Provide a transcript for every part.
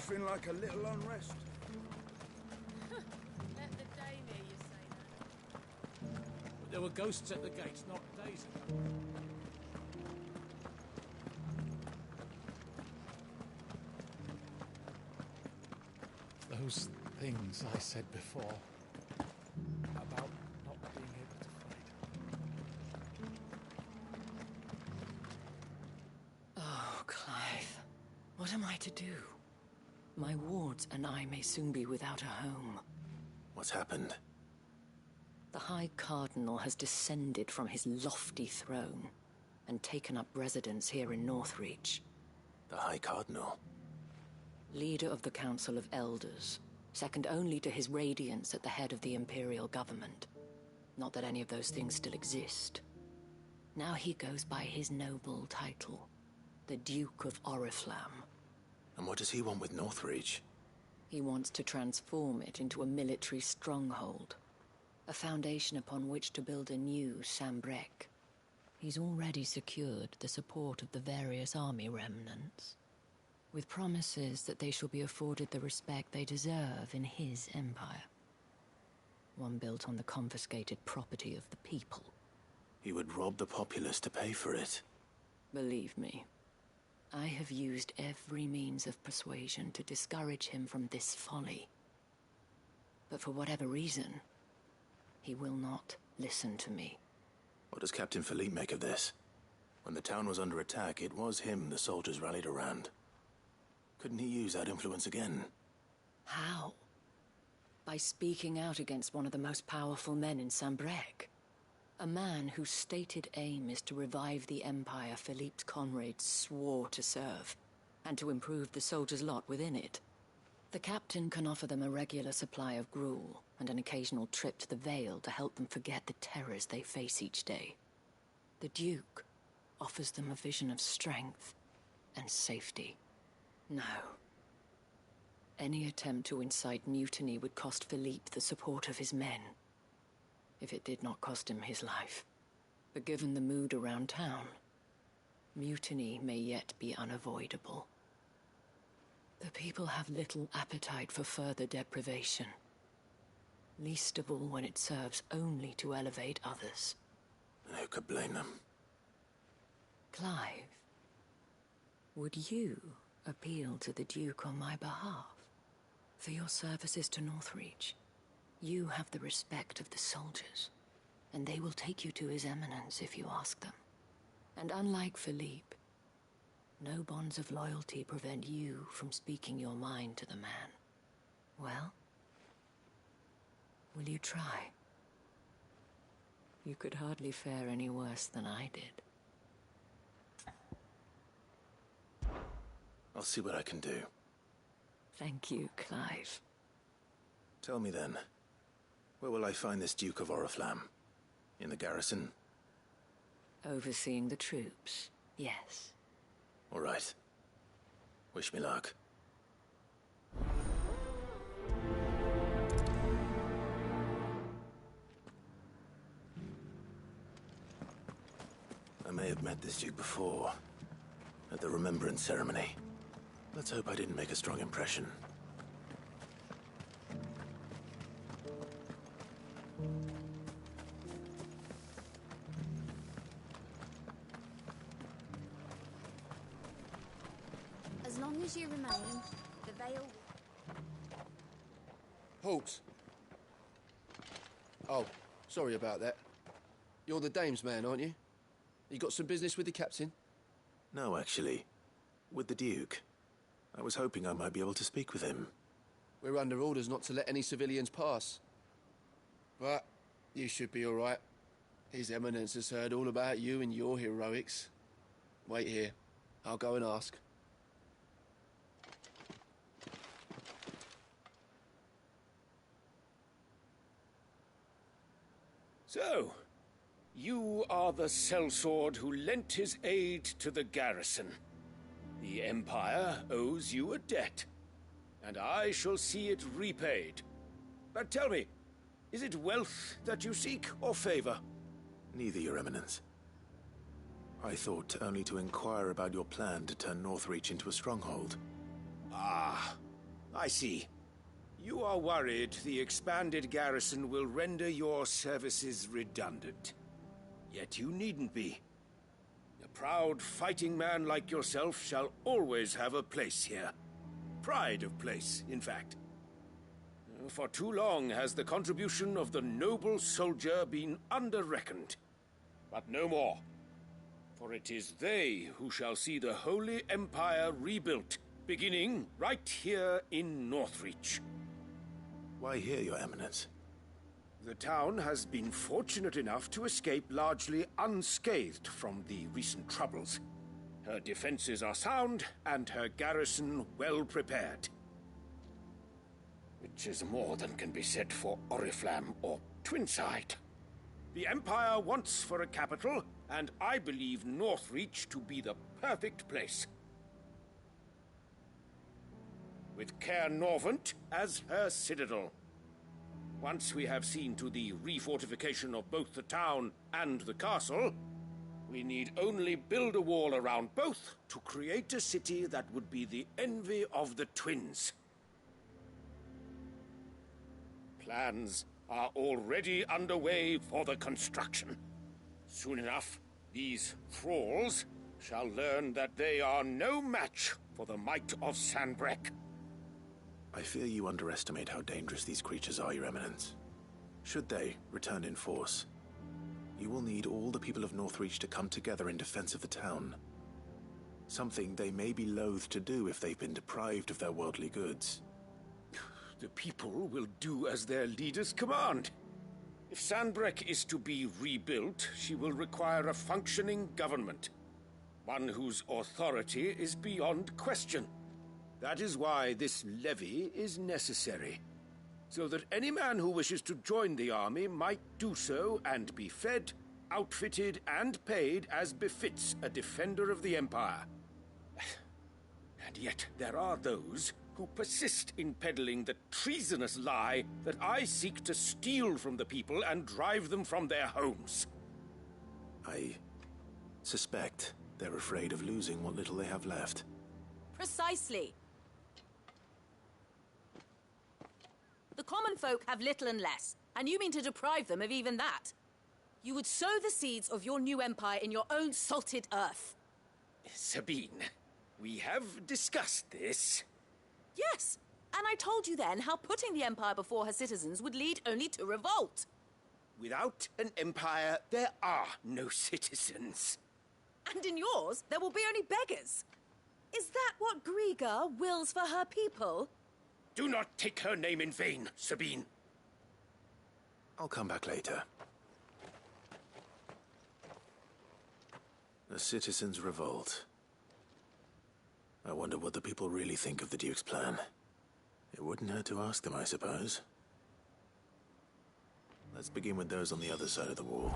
Nothing like a little unrest. Let the dame hear you say that. But there were ghosts at the gates not days ago. Those things I said before about not being able to fight. Oh, Clive. What am I to do? My wards and I may soon be without a home. What's happened? The High Cardinal has descended from his lofty throne and taken up residence here in Northreach. The High Cardinal? Leader of the Council of Elders, second only to his Radiance at the head of the Imperial government. Not that any of those things still exist. Now he goes by his noble title, the Duke of Oriflamme. And what does he want with Northreach? He wants to transform it into a military stronghold, a foundation upon which to build a new Sambrec. He's already secured the support of the various army remnants, with promises that they shall be afforded the respect they deserve in his empire. One built on the confiscated property of the people. He would rob the populace to pay for it. Believe me, I have used every means of persuasion to discourage him from this folly. But for whatever reason, he will not listen to me. What does Captain Philippe make of this? When the town was under attack, it was him the soldiers rallied around. Couldn't he use that influence again? How? By speaking out against one of the most powerful men in Sambrec. A man whose stated aim is to revive the empire Philippe's comrades swore to serve, and to improve the soldiers' lot within it. The captain can offer them a regular supply of gruel, and an occasional trip to the Vale to help them forget the terrors they face each day. The Duke offers them a vision of strength and safety. No. Any attempt to incite mutiny would cost Philippe the support of his men, if it did not cost him his life. But given the mood around town, mutiny may yet be unavoidable. The people have little appetite for further deprivation, least of all when it serves only to elevate others. Who could blame them? Clive, would you appeal to the Duke on my behalf? For your services to Northreach, you have the respect of the soldiers, and they will take you to His Eminence if you ask them. And unlike Philippe, no bonds of loyalty prevent you from speaking your mind to the man. Well, will you try? You could hardly fare any worse than I did. I'll see what I can do. Thank you, Clive. Tell me then, where will I find this Duke of Oriflamme? In the garrison? Overseeing the troops, yes. All right. Wish me luck. I may have met this Duke before, at the Remembrance Ceremony. Let's hope I didn't make a strong impression. As long as you remain, the Vale... Halt! Oh, sorry about that. You're the dame's man, aren't you? You got some business with the captain? No, actually. With the Duke. I was hoping I might be able to speak with him. We're under orders not to let any civilians pass. But you should be all right. His Eminence has heard all about you and your heroics. Wait here. I'll go and ask. So, you are the sellsword who lent his aid to the garrison. The Empire owes you a debt, and I shall see it repaid. But tell me, is it wealth that you seek, or favor? Neither, Your Eminence. I thought only to inquire about your plan to turn Northreach into a stronghold. Ah, I see. You are worried the expanded garrison will render your services redundant. Yet you needn't be. A proud fighting man like yourself shall always have a place here. Pride of place, in fact. For too long has the contribution of the noble soldier been under-reckoned. But no more. For it is they who shall see the Holy Empire rebuilt, beginning right here in Northreach. Why here, Your Eminence? The town has been fortunate enough to escape largely unscathed from the recent troubles. Her defenses are sound, and her garrison well prepared. Which is more than can be said for Oriflamme or Twinside. The Empire wants for a capital, and I believe Northreach to be the perfect place. With Caer Norvent as her citadel. Once we have seen to the refortification of both the town and the castle, we need only build a wall around both to create a city that would be the envy of the twins. Plans are already underway for the construction. Soon enough, these thralls shall learn that they are no match for the might of Sanbreque. I fear you underestimate how dangerous these creatures are, Your Eminence. Should they return in force, you will need all the people of Northreach to come together in defense of the town. Something they may be loath to do if they've been deprived of their worldly goods. The people will do as their leaders command. If Sanbreque is to be rebuilt, she will require a functioning government. One whose authority is beyond question. That is why this levy is necessary. So that any man who wishes to join the army might do so and be fed, outfitted, and paid as befits a defender of the Empire. And yet there are those who persist in peddling the treasonous lie that I seek to steal from the people and drive them from their homes. I suspect they're afraid of losing what little they have left. Precisely. The common folk have little and less, and you mean to deprive them of even that. You would sow the seeds of your new empire in your own salted earth. Sabine, we have discussed this. Yes, and I told you then how putting the empire before her citizens would lead only to revolt. Without an empire, there are no citizens. And in yours, there will be only beggars. Is that what Griga wills for her people? Do not take her name in vain, Sabine. I'll come back later. The citizens revolt. I wonder what the people really think of the Duke's plan. It wouldn't hurt to ask them, I suppose. Let's begin with those on the other side of the wall.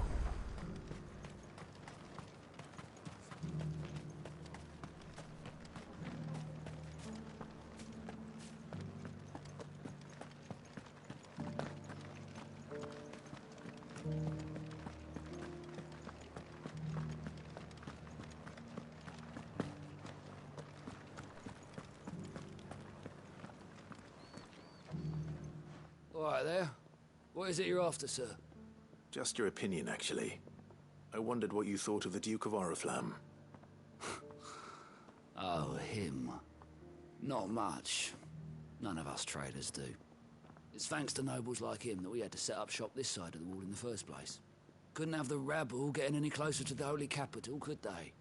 All right there. What is it you're after, sir? Just your opinion, actually. I wondered what you thought of the Duke of Oriflamme. Oh, him. Not much. None of us traders do. It's thanks to nobles like him that we had to set up shop this side of the wall in the first place. Couldn't have the rabble getting any closer to the holy capital, could they?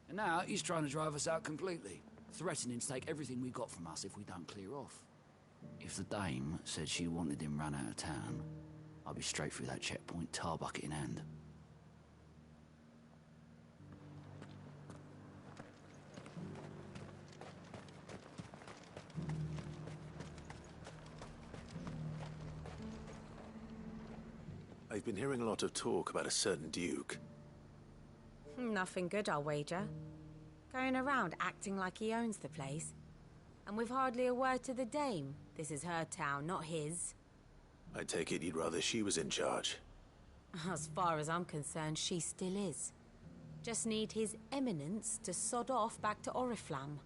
And now he's trying to drive us out completely, threatening to take everything we got from us if we don't clear off. If the dame said she wanted him run out of town, I'd be straight through that checkpoint, tar bucket in hand. I've been hearing a lot of talk about a certain Duke. Nothing good, I'll wager. Going around acting like he owns the place. And with hardly a word to the dame. This is her town, not his. I take it you'd rather she was in charge. As far as I'm concerned, she still is. Just need his eminence to sod off back to Oriflamme.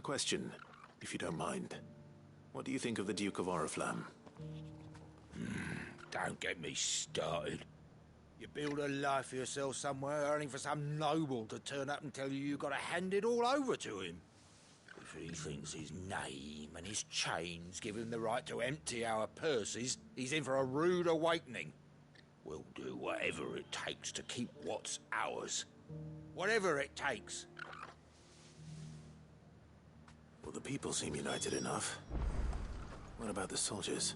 question, if you don't mind. What do you think of the Duke of Oriflamme? Don't get me started. You build a life for yourself somewhere, earning for some noble to turn up and tell you got to hand it all over to him. If he thinks his name and his chains give him the right to empty our purses, he's in for a rude awakening. We'll do whatever it takes to keep what's ours. Whatever it takes. Well, the people seem united enough. What about the soldiers?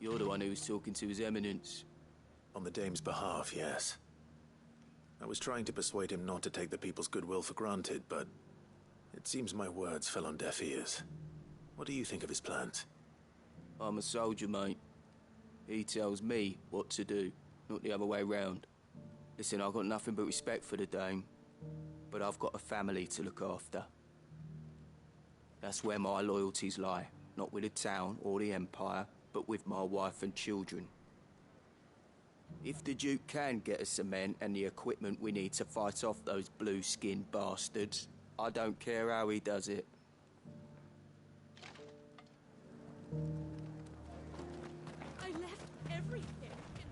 You're the one who was talking to His Eminence. On the Dame's behalf, yes. I was trying to persuade him not to take the people's goodwill for granted, but it seems my words fell on deaf ears. What do you think of his plans? I'm a soldier, mate. He tells me what to do, not the other way round. Listen, I've got nothing but respect for the Dame, but I've got a family to look after. That's where my loyalties lie, not with the town or the Empire, but with my wife and children. If the Duke can get us cement and the equipment we need to fight off those blue-skinned bastards, I don't care how he does it. I left everything in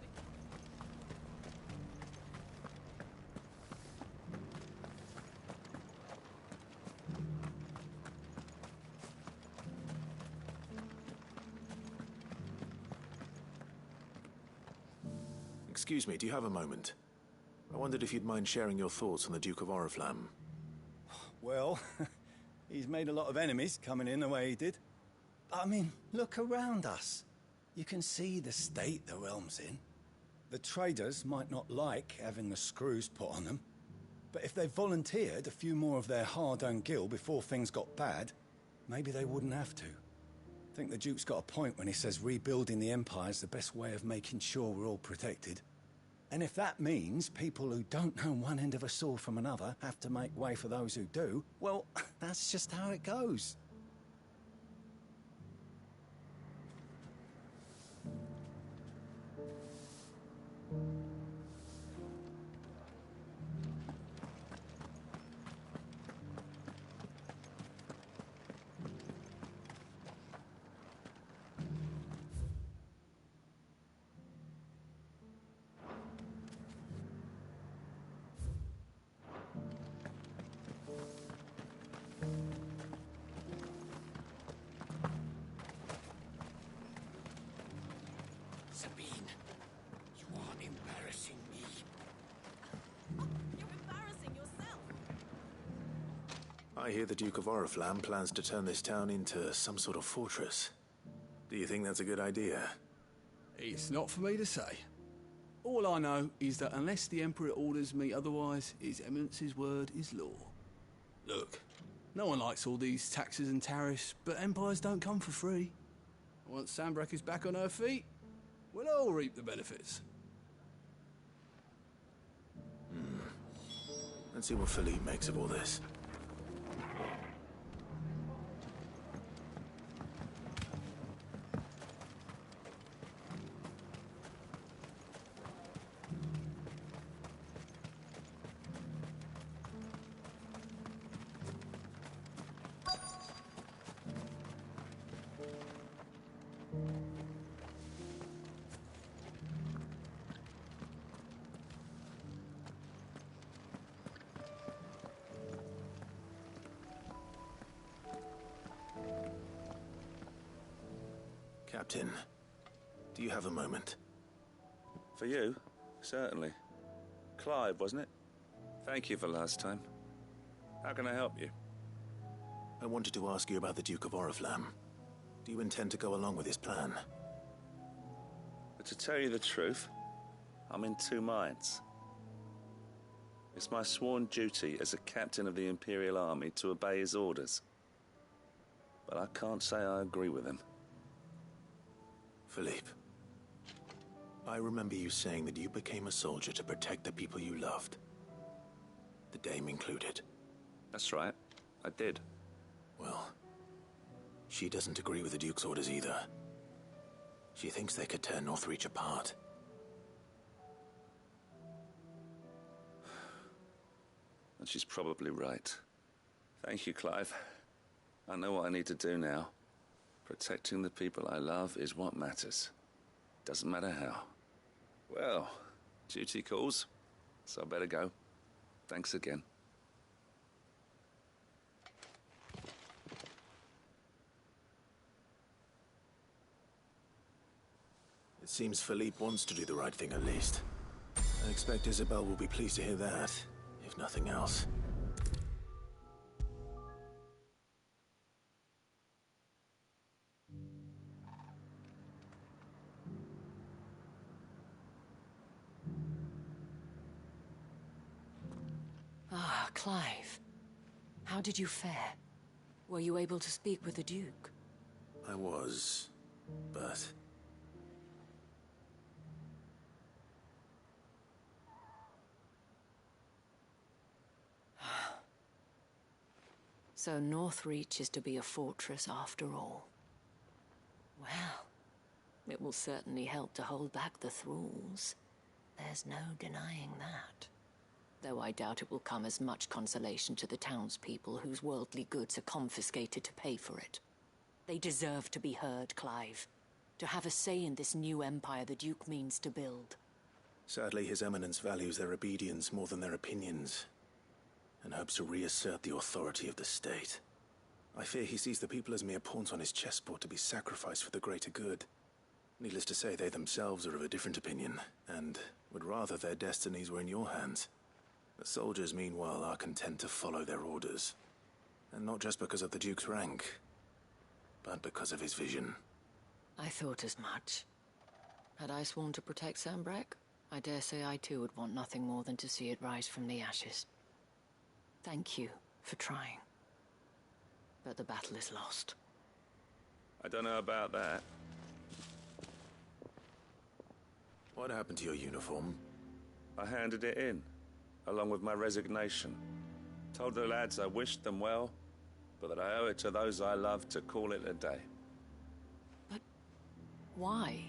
Excuse me, do you have a moment? I wondered if you'd mind sharing your thoughts on the Duke of Oriflamme. Well, he's made a lot of enemies coming in the way he did. I mean, look around us. You can see the state the realm's in. The traders might not like having the screws put on them, but if they volunteered a few more of their hard-earned gil before things got bad, maybe they wouldn't have to. I think the Duke's got a point when he says rebuilding the Empire's the best way of making sure we're all protected. And if that means people who don't know one end of a sword from another have to make way for those who do, well, that's just how it goes. Sabine, you are embarrassing me. You're embarrassing yourself. I hear the Duke of Oriflamme plans to turn this town into some sort of fortress. Do you think that's a good idea? It's not for me to say. All I know is that unless the Emperor orders me otherwise, His Eminence's word is law. Look, no one likes all these taxes and tariffs, but empires don't come for free. Once Sanbreque is back on her feet, we'll all reap the benefits. Let's see what Philippe makes of all this. Captain, do you have a moment? For you? Certainly. Clive, wasn't it? Thank you for last time. How can I help you? I wanted to ask you about the Duke of Oriflamme. Do you intend to go along with his plan? But to tell you the truth, I'm in two minds. It's my sworn duty as a captain of the Imperial Army to obey his orders. But I can't say I agree with him. Philippe, I remember you saying that you became a soldier to protect the people you loved. The Dame included. That's right. I did. Well, she doesn't agree with the Duke's orders either. She thinks they could tear Northreach apart. And she's probably right. Thank you, Clive. I know what I need to do now. Protecting the people I love is what matters. Doesn't matter how. Well, duty calls, so I better go. Thanks again. It seems Philippe wants to do the right thing at least. I expect Isabel will be pleased to hear that, if nothing else. Ah, Clive. How did you fare? Were you able to speak with the Duke? I was, but... So Northreach is to be a fortress after all. Well, it will certainly help to hold back the thralls. There's no denying that. Though I doubt it will come as much consolation to the townspeople whose worldly goods are confiscated to pay for it. They deserve to be heard, Clive. To have a say in this new empire the Duke means to build. Sadly, His Eminence values their obedience more than their opinions, and hopes to reassert the authority of the state. I fear he sees the people as mere pawns on his chessboard to be sacrificed for the greater good. Needless to say, they themselves are of a different opinion, and would rather their destinies were in your hands. The soldiers, meanwhile, are content to follow their orders. And not just because of the Duke's rank, but because of his vision. I thought as much. Had I sworn to protect Sanbreque, I dare say I too would want nothing more than to see it rise from the ashes. Thank you for trying. But the battle is lost. I don't know about that. What happened to your uniform? I handed it in, along with my resignation. Told the lads I wished them well, but that I owe it to those I love to call it a day. But why?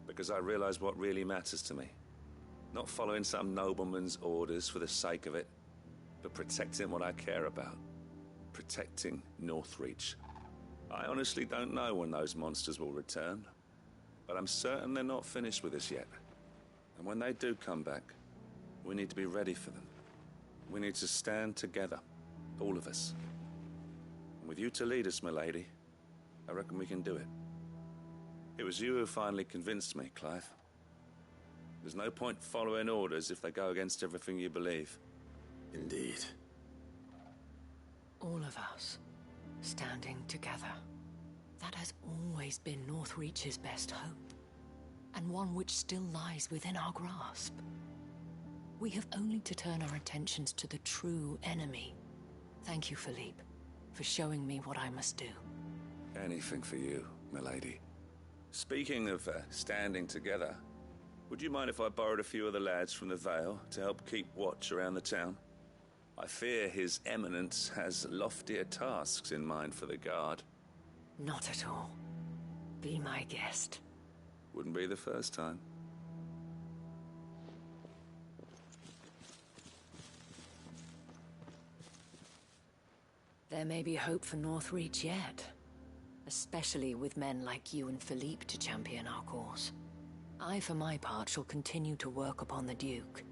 Because I realize what really matters to me. Not following some nobleman's orders for the sake of it, but protecting what I care about. Protecting Northreach. I honestly don't know when those monsters will return, but I'm certain they're not finished with us yet. And when they do come back, we need to be ready for them. We need to stand together, all of us. And with you to lead us, milady, I reckon we can do it. It was you who finally convinced me, Clive. There's no point following orders if they go against everything you believe. Indeed. All of us, standing together. That has always been Northreach's best hope, and one which still lies within our grasp. We have only to turn our attentions to the true enemy. Thank you, Philippe, for showing me what I must do. Anything for you, milady. Speaking of standing together, would you mind if I borrowed a few of the lads from the Vale to help keep watch around the town? I fear His Eminence has loftier tasks in mind for the guard. Not at all. Be my guest. Wouldn't be the first time. There may be hope for Northreach yet. Especially with men like you and Philippe to champion our cause. I, for my part, shall continue to work upon the Duke,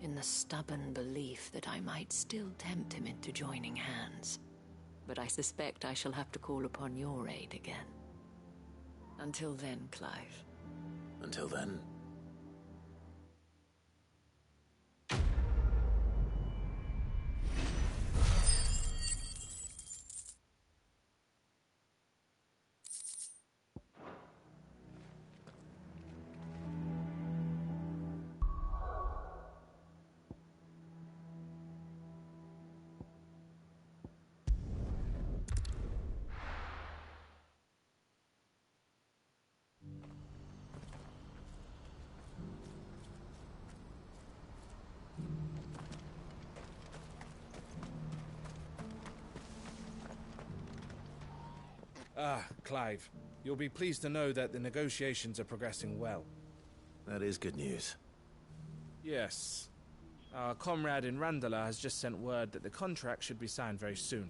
in the stubborn belief that I might still tempt him into joining hands. But I suspect I shall have to call upon your aid again. Until then, Clive. Until then... Ah, Clive. You'll be pleased to know that the negotiations are progressing well. That is good news. Yes. Our comrade in Randala has just sent word that the contract should be signed very soon.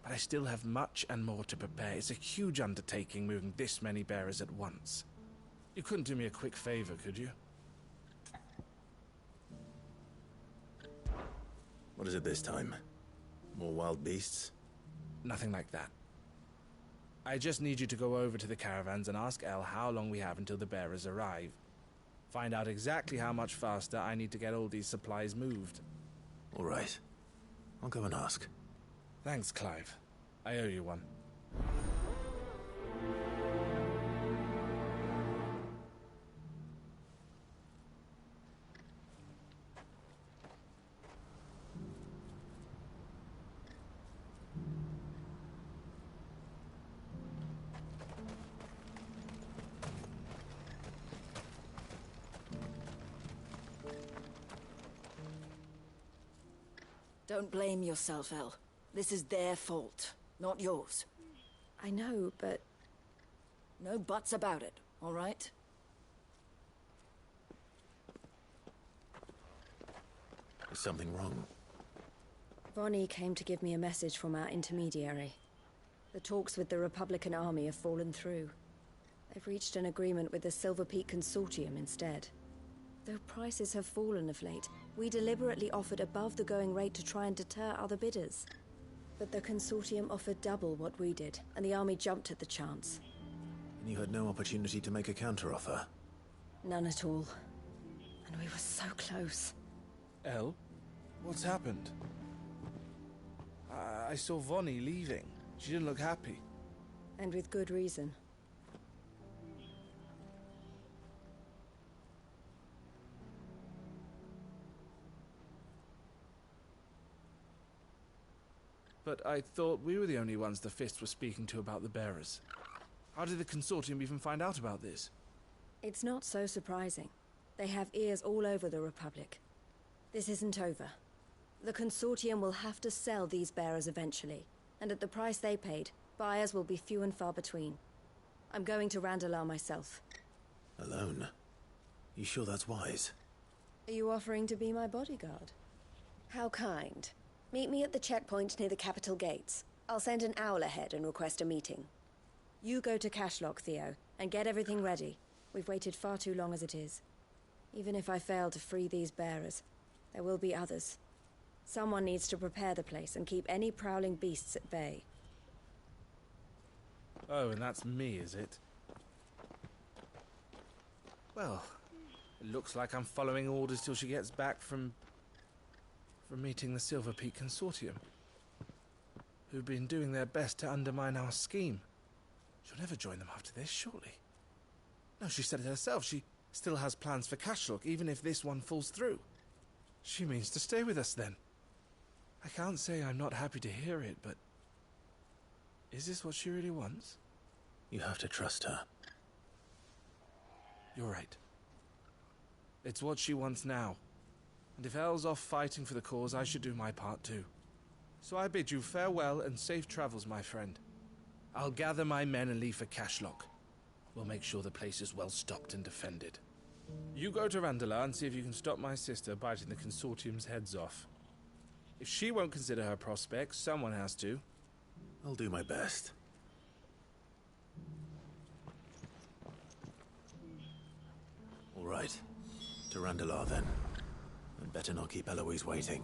But I still have much and more to prepare. It's a huge undertaking moving this many bearers at once. You couldn't do me a quick favor, could you? What is it this time? More wild beasts? Nothing like that. I just need you to go over to the caravans and ask El how long we have until the bearers arrive. Find out exactly how much faster I need to get all these supplies moved. All right. I'll go and ask. Thanks, Clive. I owe you one. Don't blame yourself, El. This is their fault, not yours. I know, but... No buts about it, all right? Is something wrong? Vonnie came to give me a message from our intermediary. The talks with the Republican army have fallen through. They've reached an agreement with the Silver Peak Consortium instead. Though prices have fallen of late, we deliberately offered above the going rate to try and deter other bidders. But the Consortium offered double what we did, and the army jumped at the chance. And you had no opportunity to make a counteroffer? None at all. And we were so close. El? What's happened? I saw Vonnie leaving. She didn't look happy. And with good reason. But I thought we were the only ones the Fist were speaking to about the bearers. How did the Consortium even find out about this? It's not so surprising. They have ears all over the Republic. This isn't over. The Consortium will have to sell these bearers eventually, and at the price they paid, buyers will be few and far between. I'm going to Randalar myself. Alone? You sure that's wise? Are you offering to be my bodyguard? How kind. Meet me at the checkpoint near the capital gates. I'll send an owl ahead and request a meeting. You go to Cashlock, Theo, and get everything ready. We've waited far too long as it is. Even if I fail to free these bearers, there will be others. Someone needs to prepare the place and keep any prowling beasts at bay. Oh, and that's me, is it? Well, it looks like I'm following orders till she gets back from meeting the Silver Peak Consortium, who've been doing their best to undermine our scheme. She'll never join them after this, surely. No, she said it herself. She still has plans for Cashlock, even if this one falls through. She means to stay with us, then. I can't say I'm not happy to hear it, but... is this what she really wants? You have to trust her. You're right. It's what she wants now. And if Elle's off fighting for the cause, I should do my part too. So I bid you farewell and safe travels, my friend. I'll gather my men and leave for Cashlock. We'll make sure the place is well stocked and defended. You go to Randalar and see if you can stop my sister biting the Consortium's heads off. If she won't consider her prospects, someone has to. I'll do my best. All right. To Randalar, then. And better not keep Eloise waiting.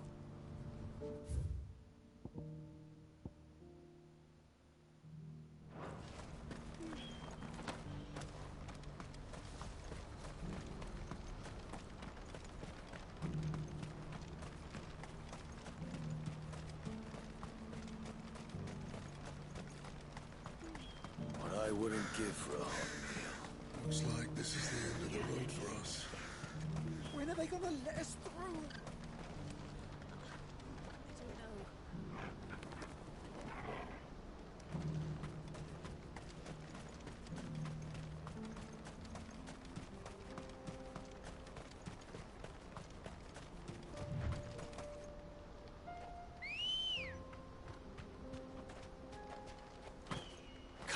What I wouldn't give for a hot meal. Looks like this is the end of the road for us. When are they gonna let us through?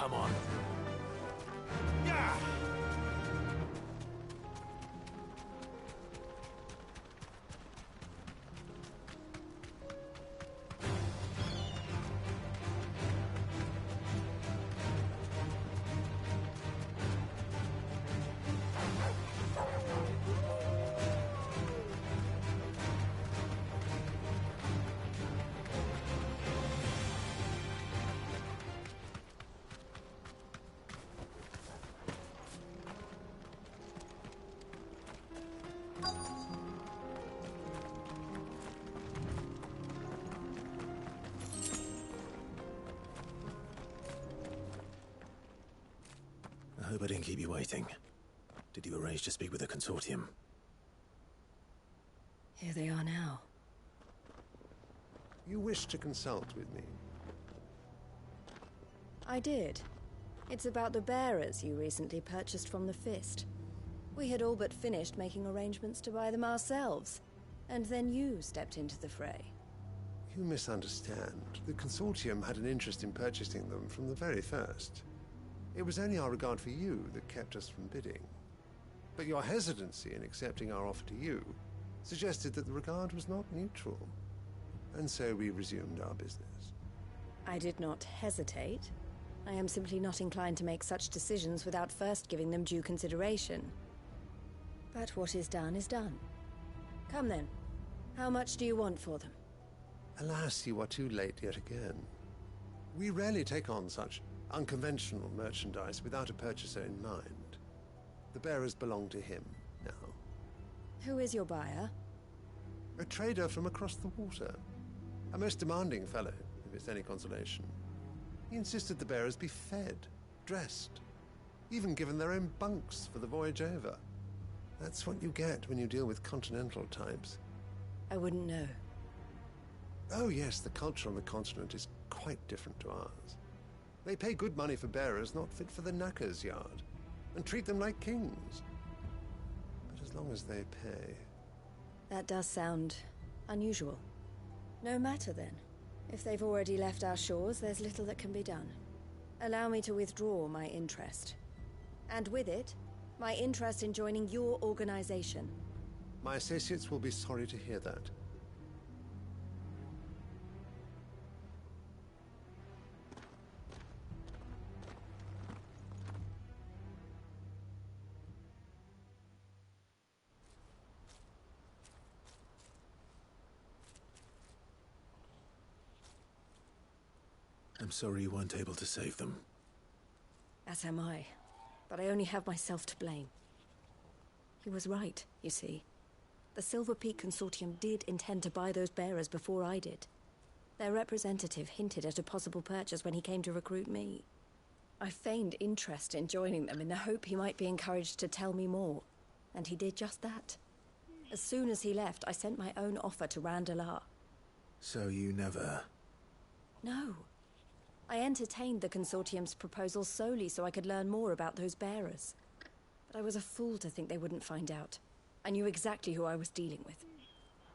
Come on. Yeah! I hope I didn't keep you waiting. Did you arrange to speak with the consortium? Here they are now. You wish to consult with me? I did. It's about the bearers you recently purchased from the Fist. We had all but finished making arrangements to buy them ourselves, and then you stepped into the fray. You misunderstand. The consortium had an interest in purchasing them from the very first. It was only our regard for you that kept us from bidding. But your hesitancy in accepting our offer to you suggested that the regard was not neutral. And so we resumed our business. I did not hesitate. I am simply not inclined to make such decisions without first giving them due consideration. But what is done is done. Come then. How much do you want for them? Alas, you are too late yet again. We rarely take on such unconventional merchandise without a purchaser in mind. The bearers belong to him now. Who is your buyer? A trader from across the water. A most demanding fellow, if it's any consolation. He insisted the bearers be fed, dressed, even given their own bunks for the voyage over. That's what you get when you deal with continental types. I wouldn't know. Oh yes, the culture on the continent is quite different to ours. They pay good money for bearers not fit for the knacker's yard, and treat them like kings. But as long as they pay... That does sound unusual. No matter then. If they've already left our shores, there's little that can be done. Allow me to withdraw my interest. And with it, my interest in joining your organization. My associates will be sorry to hear that. I'm sorry you weren't able to save them. As am I. But I only have myself to blame. He was right, you see. The Silver Peak Consortium did intend to buy those bearers before I did. Their representative hinted at a possible purchase when he came to recruit me. I feigned interest in joining them in the hope he might be encouraged to tell me more. And he did just that. As soon as he left, I sent my own offer to Randalar. So you never... No. I entertained the Consortium's proposal solely so I could learn more about those bearers. But I was a fool to think they wouldn't find out. I knew exactly who I was dealing with.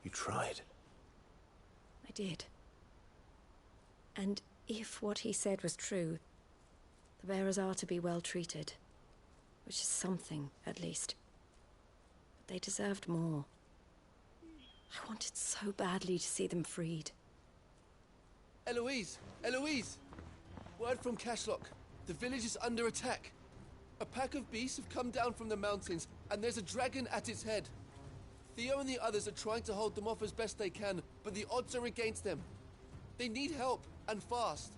You tried. I did. And if what he said was true, the bearers are to be well treated. Which is something, at least. But they deserved more. I wanted so badly to see them freed. Eloise! Eloise! Word from Cashlock. The village is under attack. A pack of beasts have come down from the mountains, and there's a dragon at its head. Theo and the others are trying to hold them off as best they can, but the odds are against them. They need help, and fast.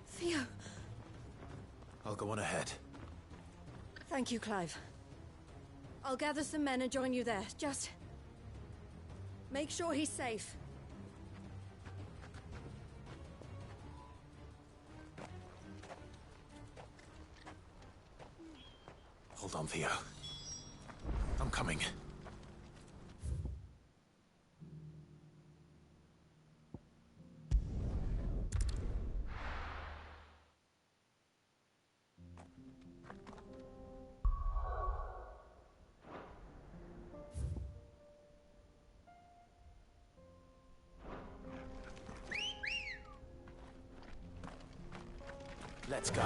Theo! I'll go on ahead. Thank you, Clive. I'll gather some men and join you there. Just... make sure he's safe. Hold on, Theo. I'm coming. Let's go.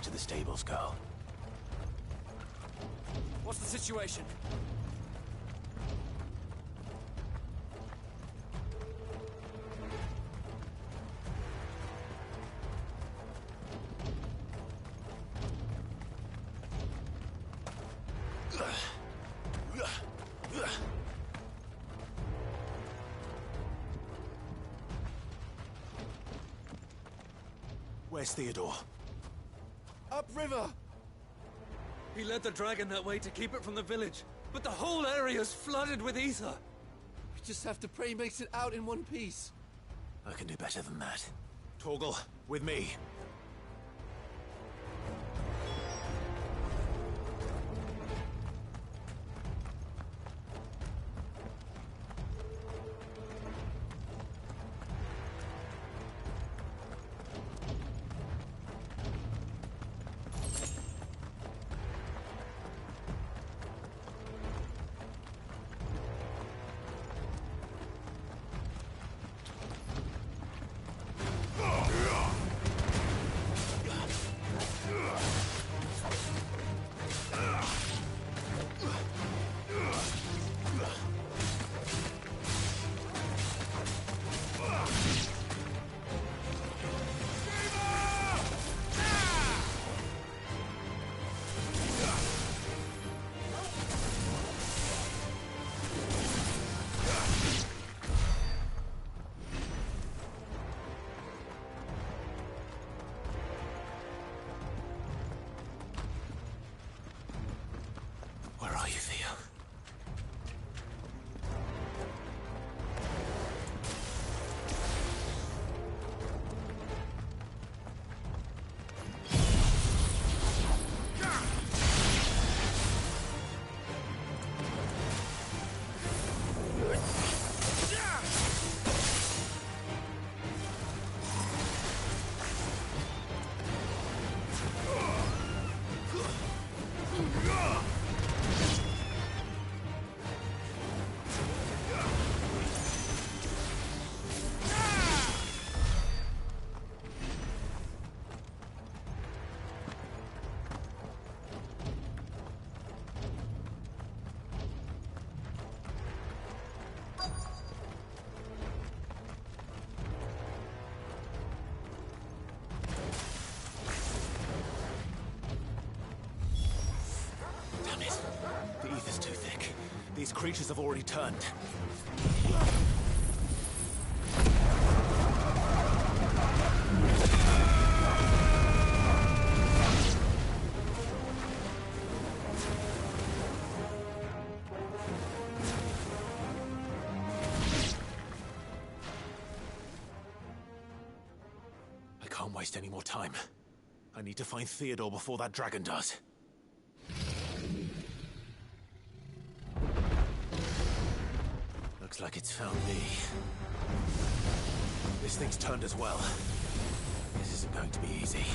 To the stables, girl. What's the situation? Where's Theodore? Upriver! He led the dragon that way to keep it from the village, but the whole area's flooded with ether. We just have to pray he makes it out in one piece. I can do better than that. Torgal, with me. Where are you, Theo? These creatures have already turned. I can't waste any more time. I need to find Theodore before that dragon does. Looks like it's found me. This thing's turned as well. This isn't going to be easy.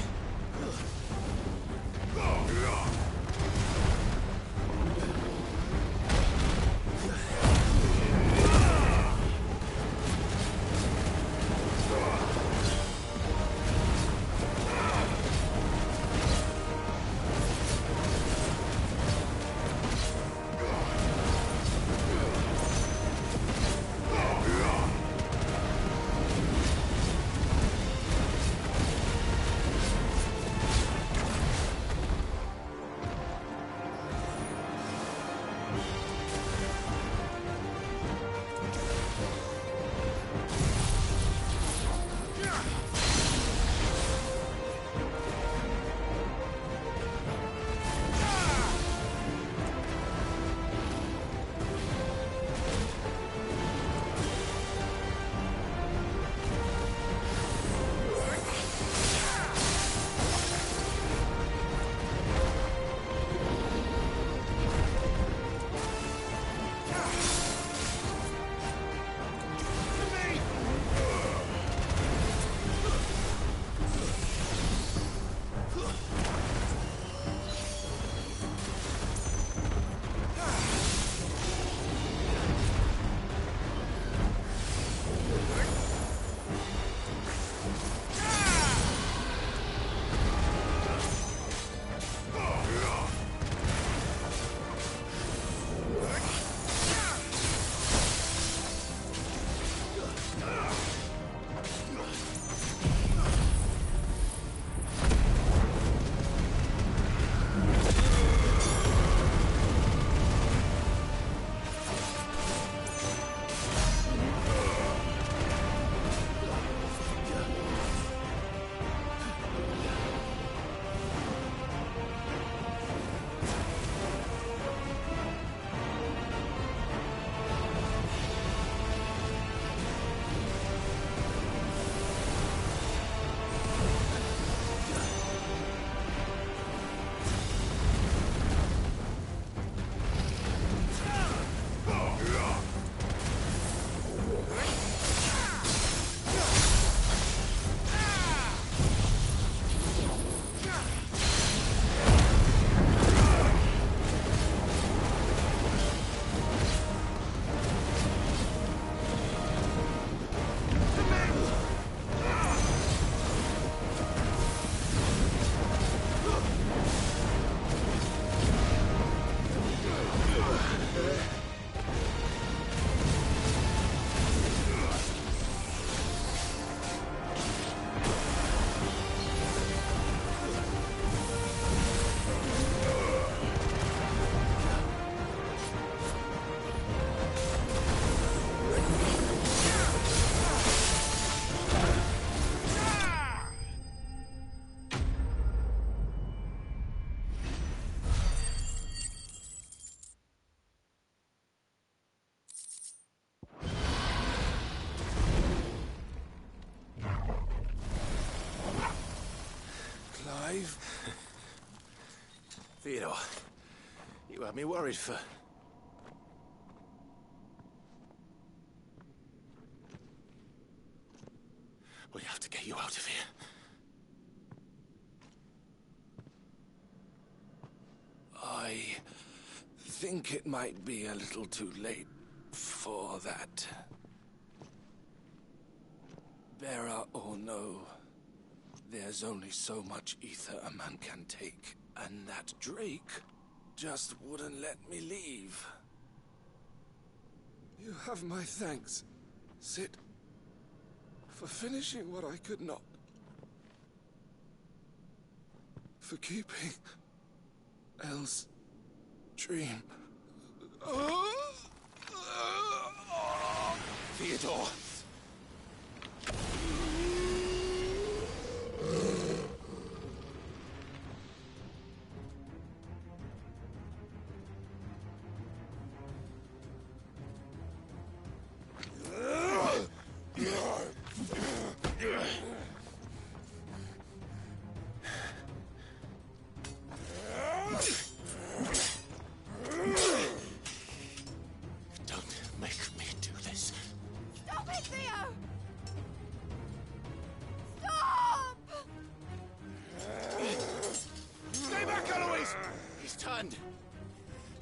Clive. Theodore, you had me worried for... We have to get you out of here. I think it might be a little too late for that. Bearer or no, there's only so much ether a man can take, and that Drake just wouldn't let me leave. You have my thanks, Sid, for finishing what I could not. For keeping Elle's dream. Theodore!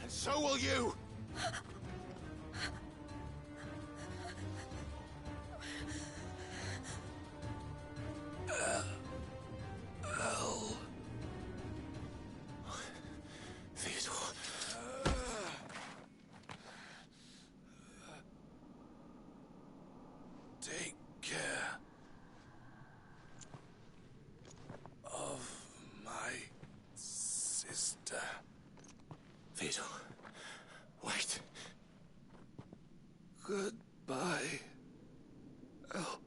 And so will you! Theodore. Take care of my sister. Theodore, wait. Goodbye, Elle.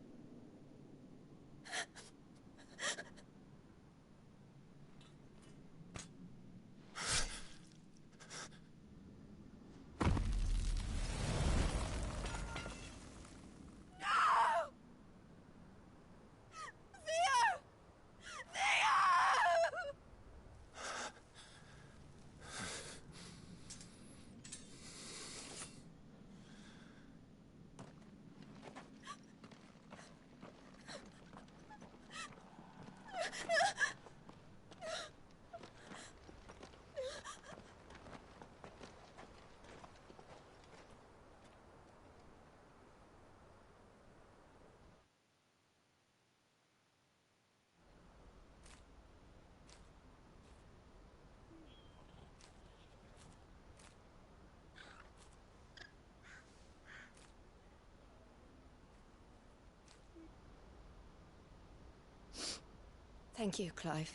Thank you, Clive.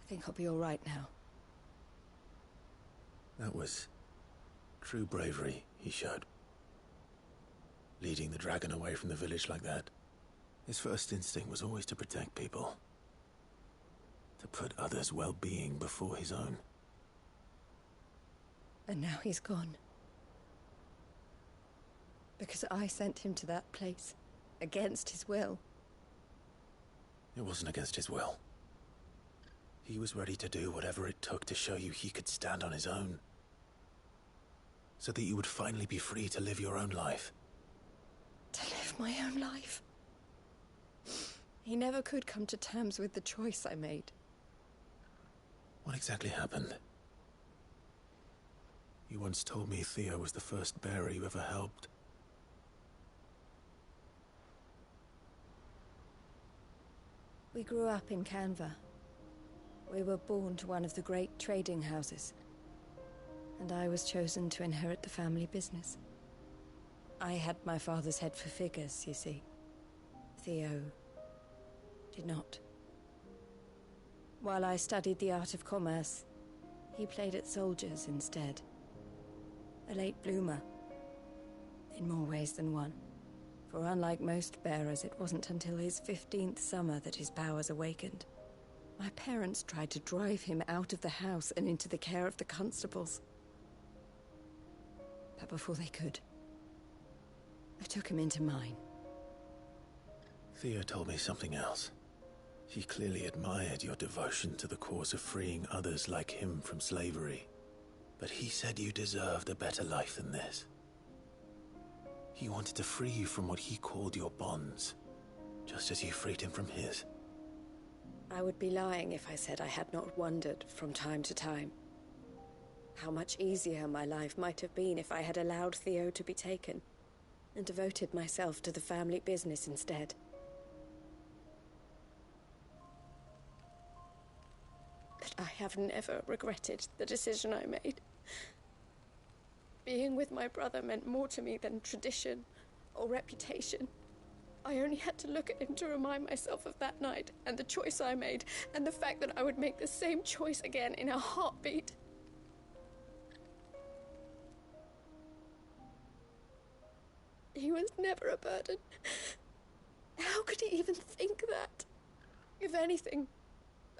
I think I'll be all right now. That was true bravery he showed. Leading the dragon away from the village like that. His first instinct was always to protect people. To put others' well-being before his own. And now he's gone. Because I sent him to that place, against his will. It wasn't against his will. He was ready to do whatever it took to show you he could stand on his own. So that you would finally be free to live your own life. To live my own life? He never could come to terms with the choice I made. What exactly happened? You once told me Theo was the first bearer you ever helped. We grew up in Canva. We were born to one of the great trading houses. And I was chosen to inherit the family business. I had my father's head for figures, you see. Theo did not. While I studied the art of commerce, he played at soldiers instead. A late bloomer, in more ways than one. For unlike most bearers, it wasn't until his 15th summer that his powers awakened. My parents tried to drive him out of the house and into the care of the constables. But before they could, I took him into mine. Theo told me something else. He clearly admired your devotion to the cause of freeing others like him from slavery. But he said you deserved a better life than this. He wanted to free you from what he called your bonds, just as you freed him from his. I would be lying if I said I had not wondered from time to time how much easier my life might have been if I had allowed Theo to be taken and devoted myself to the family business instead. But I have never regretted the decision I made. Being with my brother meant more to me than tradition or reputation. I only had to look at him to remind myself of that night and the choice I made, and the fact that I would make the same choice again in a heartbeat. He was never a burden. How could he even think that? If anything,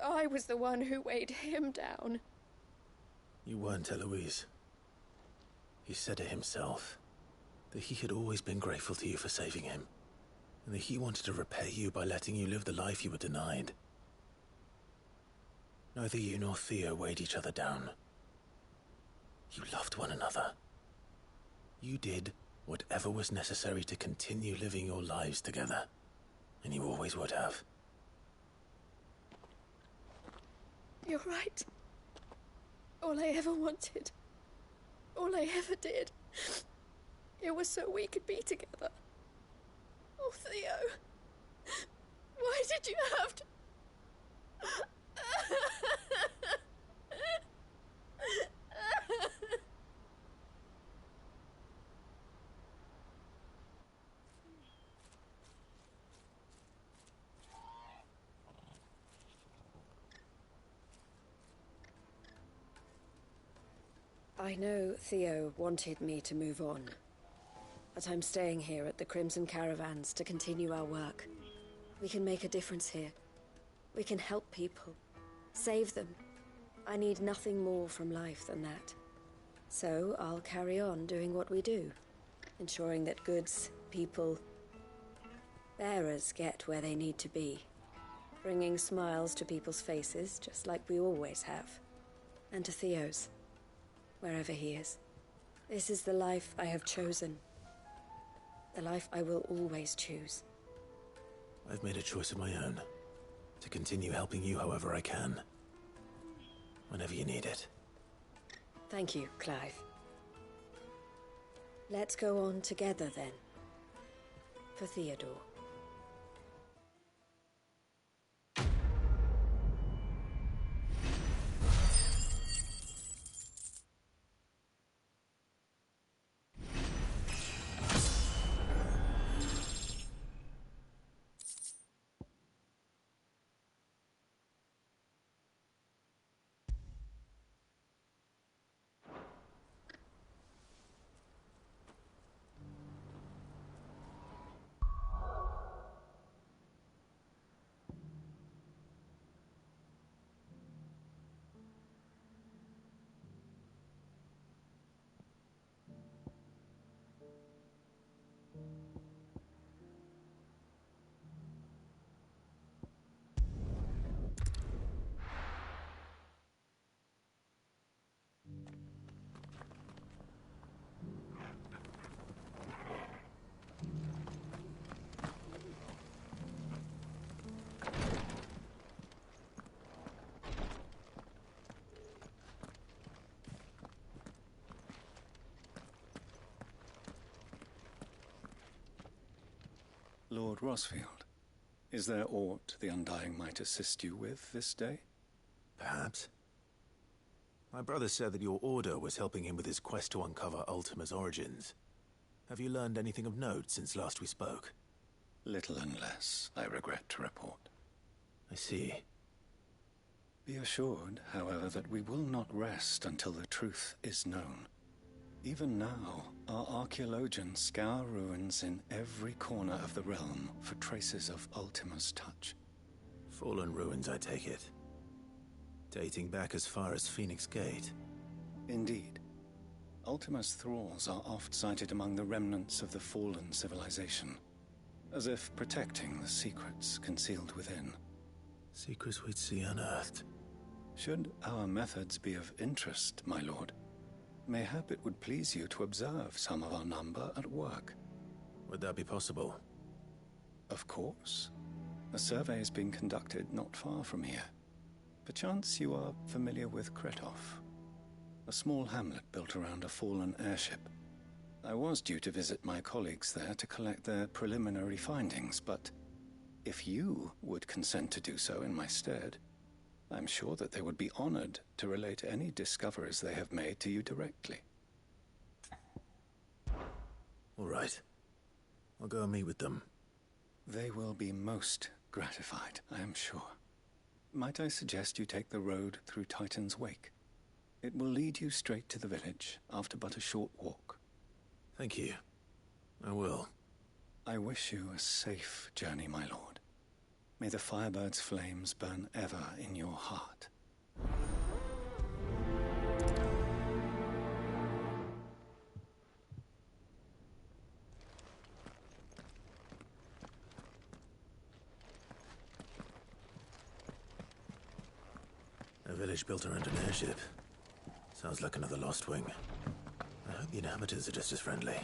I was the one who weighed him down. You weren't, Eloise. He said it himself, that he had always been grateful to you for saving him, and that he wanted to repay you by letting you live the life you were denied. Neither you nor Theo weighed each other down. You loved one another. You did whatever was necessary to continue living your lives together, and you always would have. You're right. All I ever wanted, all I ever did, it was so we could be together. Oh, Theo, why did you have to... I know Theo wanted me to move on, but I'm staying here at the Crimson Caravans to continue our work. We can make a difference here. We can help people, save them. I need nothing more from life than that. So I'll carry on doing what we do, ensuring that goods, people, bearers get where they need to be, bringing smiles to people's faces just like we always have, and to Theo's. Wherever he is. This is the life I have chosen. The life I will always choose. I've made a choice of my own, to continue helping you however I can. Whenever you need it. Thank you, Clive. Let's go on together then. For Theodore. Lord Rosfield, is there aught the Undying might assist you with this day? Perhaps. My brother said that your order was helping him with his quest to uncover Ultima's origins. Have you learned anything of note since last we spoke? Little and less, I regret to report. I see. Be assured, however, that we will not rest until the truth is known. Even now, our archaeologians scour ruins in every corner of the realm for traces of Ultima's touch. Fallen ruins, I take it. Dating back as far as Phoenix Gate. Indeed. Ultima's thralls are oft sighted among the remnants of the fallen civilization, as if protecting the secrets concealed within. Secrets we'd see unearthed. Should our methods be of interest, my lord, mayhap it would please you to observe some of our number at work. Would that be possible? Of course. A survey is being conducted not far from here. Perchance you are familiar with Kretov, a small hamlet built around a fallen airship. I was due to visit my colleagues there to collect their preliminary findings, but if you would consent to do so in my stead, I'm sure that they would be honored to relate any discoveries they have made to you directly. All right. I'll go and meet with them. They will be most gratified, I am sure. Might I suggest you take the road through Titan's Wake? It will lead you straight to the village after but a short walk. Thank you. I will. I wish you a safe journey, my lord. May the Firebird's flames burn ever in your heart. A village built around an airship. Sounds like another Lost Wing. I hope the inhabitants are just as friendly.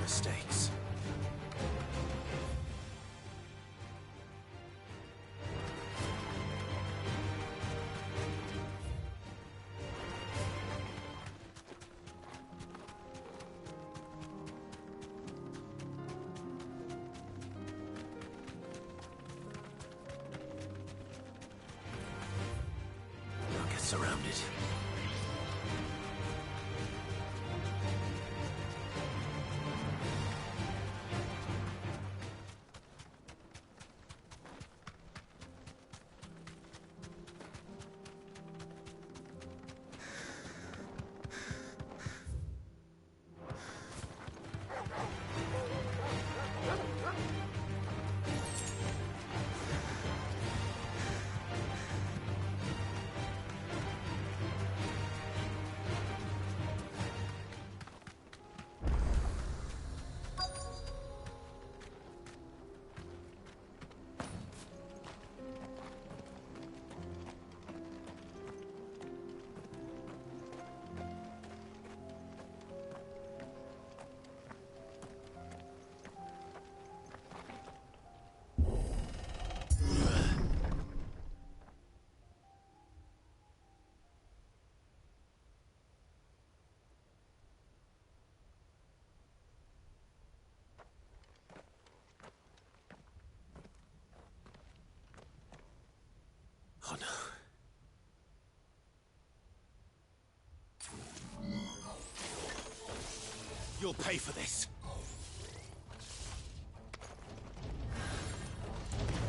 Mistakes. I'll get surrounded. Oh no. You'll pay for this.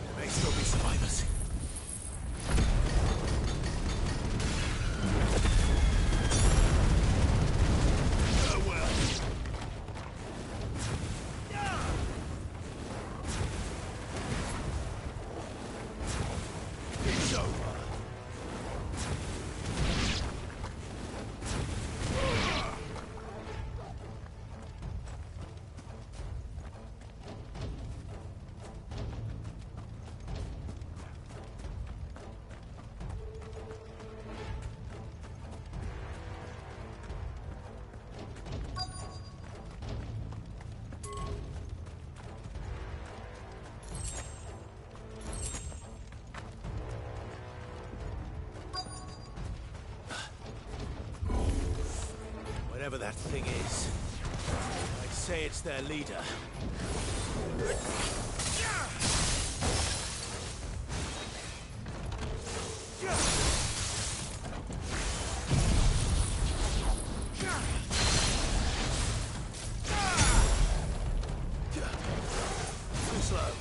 There may still be survivors. Whatever that thing is, I'd say it's their leader. Too slow.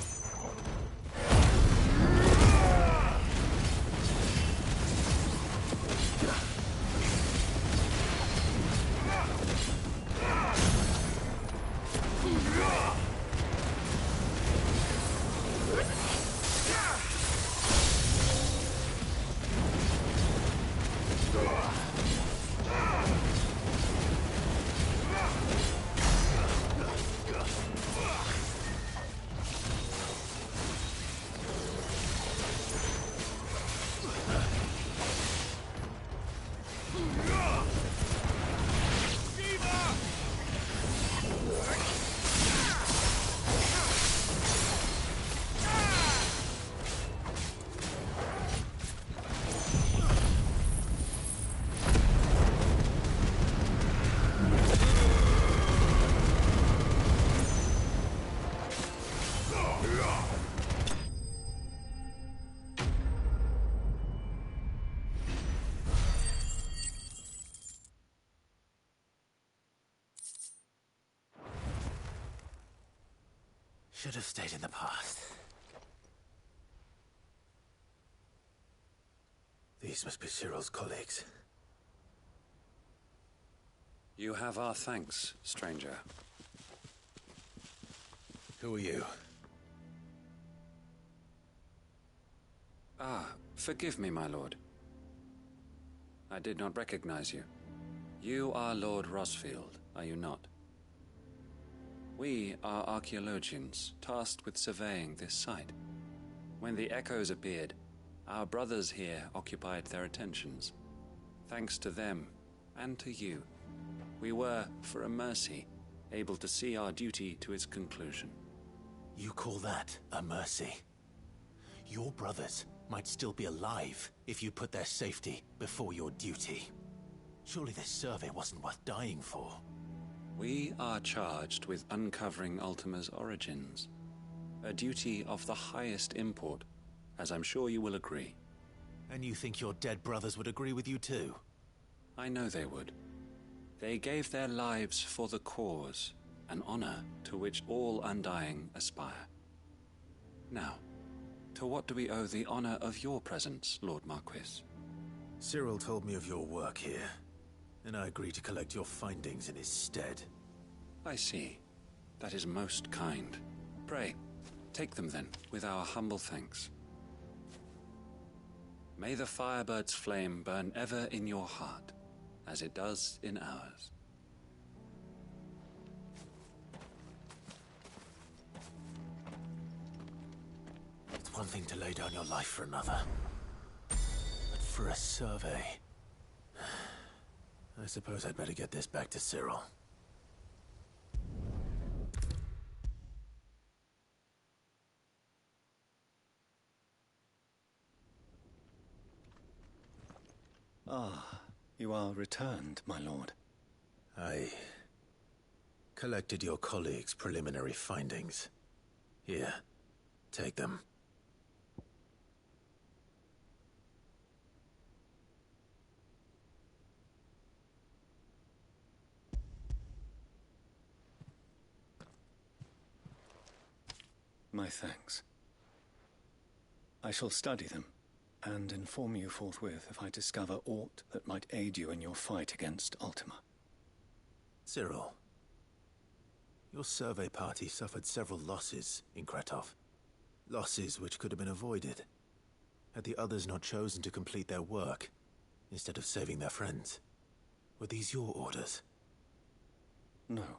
Should have stayed in the past. These must be Cyril's colleagues. You have our thanks, stranger. Who are you? Ah, forgive me, my lord. I did not recognize you. You are Lord Rosfield, are you not? We are archaeologians, tasked with surveying this site. When the echoes appeared, our brothers here occupied their attentions. Thanks to them, and to you, we were, for a mercy, able to see our duty to its conclusion. You call that a mercy? Your brothers might still be alive if you put their safety before your duty. Surely this survey wasn't worth dying for. We are charged with uncovering Ultima's origins. A duty of the highest import, as I'm sure you will agree. And you think your dead brothers would agree with you too? I know they would. They gave their lives for the cause, an honor to which all Undying aspire. Now, to what do we owe the honor of your presence, Lord Marquis? Cyril told me of your work here, and I agreed to collect your findings in his stead. I see. That is most kind. Pray, take them then, with our humble thanks. May the Firebird's flame burn ever in your heart, as it does in ours. It's one thing to lay down your life for another, but for a survey... I suppose I'd better get this back to Cyril. Ah, you are returned, my lord. I collected your colleagues' preliminary findings. Here, take them. My thanks. I shall study them, and inform you forthwith if I discover aught that might aid you in your fight against Ultima. Cyril, your survey party suffered several losses in Kretov. Losses which could have been avoided, had the others not chosen to complete their work, instead of saving their friends. Were these your orders? No.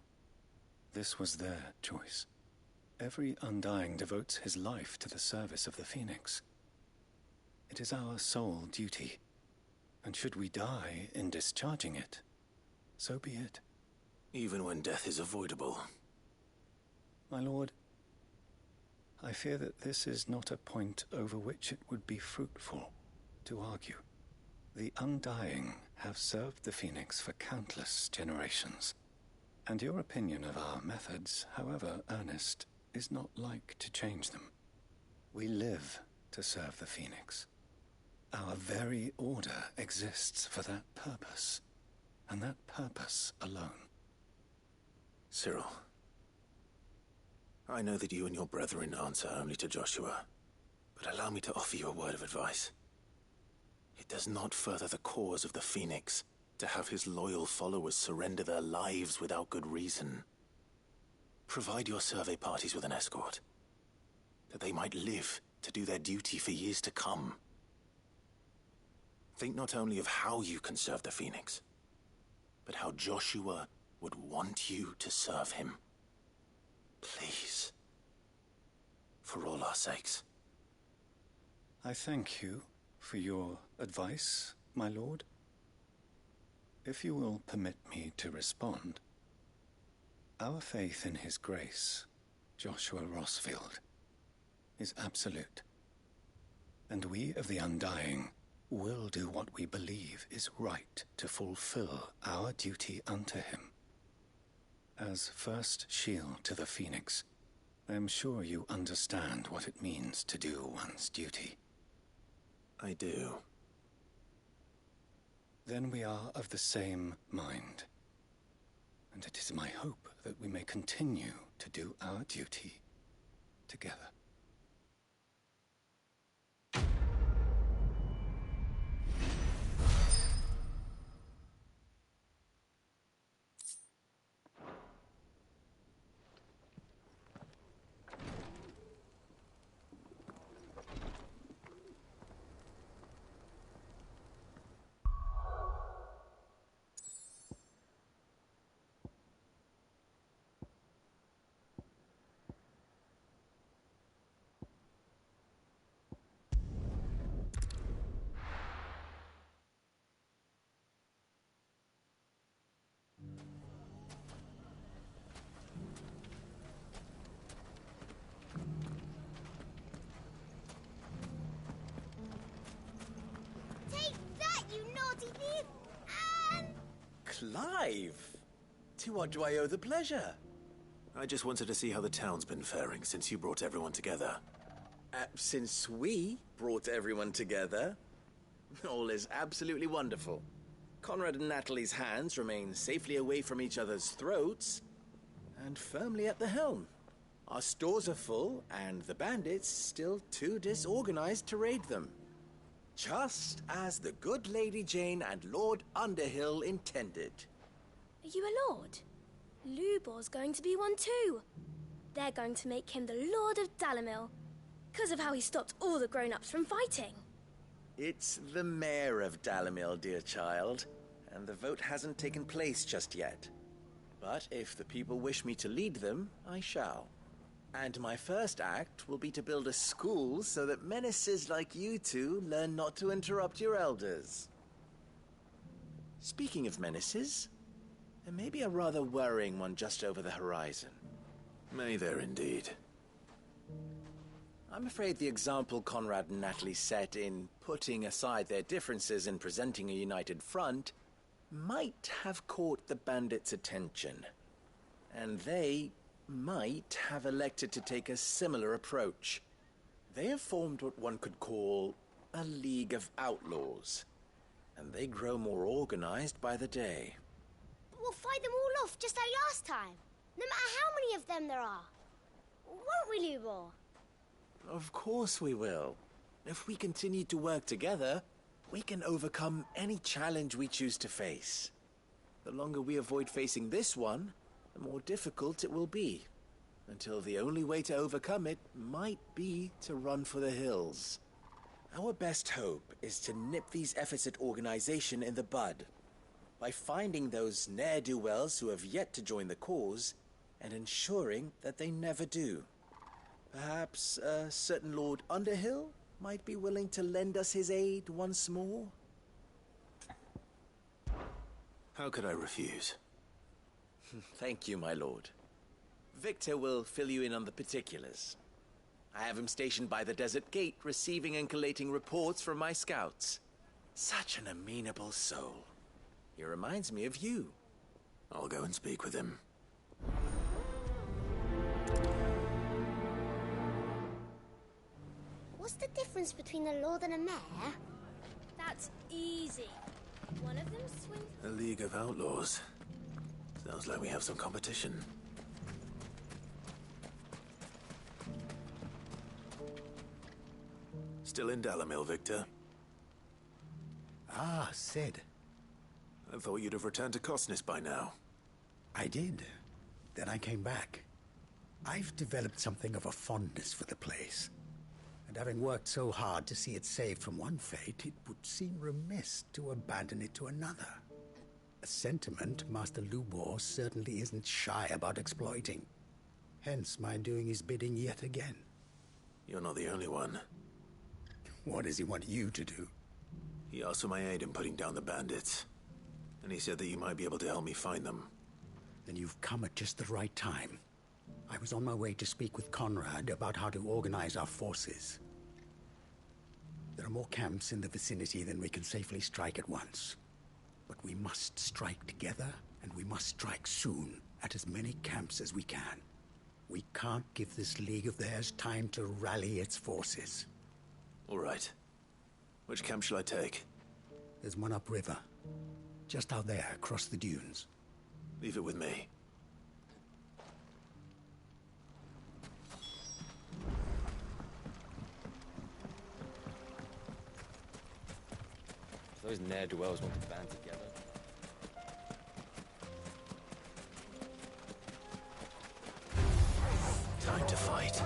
This was their choice. Every Undying devotes his life to the service of the Phoenix. It is our sole duty, and should we die in discharging it, so be it. Even when death is avoidable. My lord, I fear that this is not a point over which it would be fruitful to argue. The Undying have served the Phoenix for countless generations, and your opinion of our methods, however earnest, is not like to change them. We live to serve the Phoenix. Our very order exists for that purpose, and that purpose alone. Cyril, I know that you and your brethren answer only to Joshua, but allow me to offer you a word of advice. It does not further the cause of the Phoenix to have his loyal followers surrender their lives without good reason. Provide your survey parties with an escort, that they might live to do their duty for years to come. Think not only of how you can serve the Phoenix, but how Joshua would want you to serve him. Please. For all our sakes. I thank you for your advice, my lord. If you will permit me to respond, our faith in his grace, Joshua Rossfield, is absolute. And we of the Undying will do what we believe is right to fulfill our duty unto him. As first shield to the Phoenix, I am sure you understand what it means to do one's duty. I do. Then we are of the same mind. And it is my hope that we may continue to do our duty together. Clive! To what do I owe the pleasure? I just wanted to see how the town's been faring since you brought everyone together. Since we brought everyone together, all is absolutely wonderful. Conrad and Natalie's hands remain safely away from each other's throats, and firmly at the helm. Our stores are full, and the bandits still too disorganized to raid them. Just as the good Lady Jane and Lord Underhill intended. Are you a lord? Lubor's going to be one too. They're going to make him the Lord of Dalimil, because of how he stopped all the grown-ups from fighting. It's the mayor of Dalimil, dear child, and the vote hasn't taken place just yet. But if the people wish me to lead them, I shall. And my first act will be to build a school so that menaces like you two learn not to interrupt your elders. Speaking of menaces, there may be a rather worrying one just over the horizon. May there indeed. I'm afraid the example Conrad and Natalie set in putting aside their differences and presenting a united front might have caught the bandits' attention. And they might have elected to take a similar approach. They have formed what one could call a League of Outlaws, and they grow more organized by the day. But we'll fight them all off just like last time, no matter how many of them there are. Won't we, Lubor? Of course we will. If we continue to work together, we can overcome any challenge we choose to face. The longer we avoid facing this one, the more difficult it will be, until the only way to overcome it might be to run for the hills. Our best hope is to nip these efforts at organization in the bud, by finding those ne'er-do-wells who have yet to join the cause, and ensuring that they never do. Perhaps a certain Lord Underhill might be willing to lend us his aid once more? How could I refuse? Thank you, my lord. Victor will fill you in on the particulars. I have him stationed by the desert gate, receiving and collating reports from my scouts. Such an amenable soul. He reminds me of you. I'll go and speak with him. What's the difference between a lord and a mayor? That's easy. One of them swings... A League of Outlaws. Sounds like we have some competition. Still in Dalamil, Victor? Ah, Sid. I thought you'd have returned to Cosnis by now. I did. Then I came back. I've developed something of a fondness for the place. And having worked so hard to see it saved from one fate, it would seem remiss to abandon it to another. A sentiment Master Lubor certainly isn't shy about exploiting. Hence my doing his bidding yet again. You're not the only one. What does he want you to do? He asked for my aid in putting down the bandits. And he said that you might be able to help me find them. Then you've come at just the right time. I was on my way to speak with Conrad about how to organize our forces. There are more camps in the vicinity than we can safely strike at once. But we must strike together, and we must strike soon at as many camps as we can. We can't give this league of theirs time to rally its forces. All right. Which camp shall I take? There's one upriver. Just out there, across the dunes. Leave it with me. Those ne'er-do-wells want to band together. Time to fight.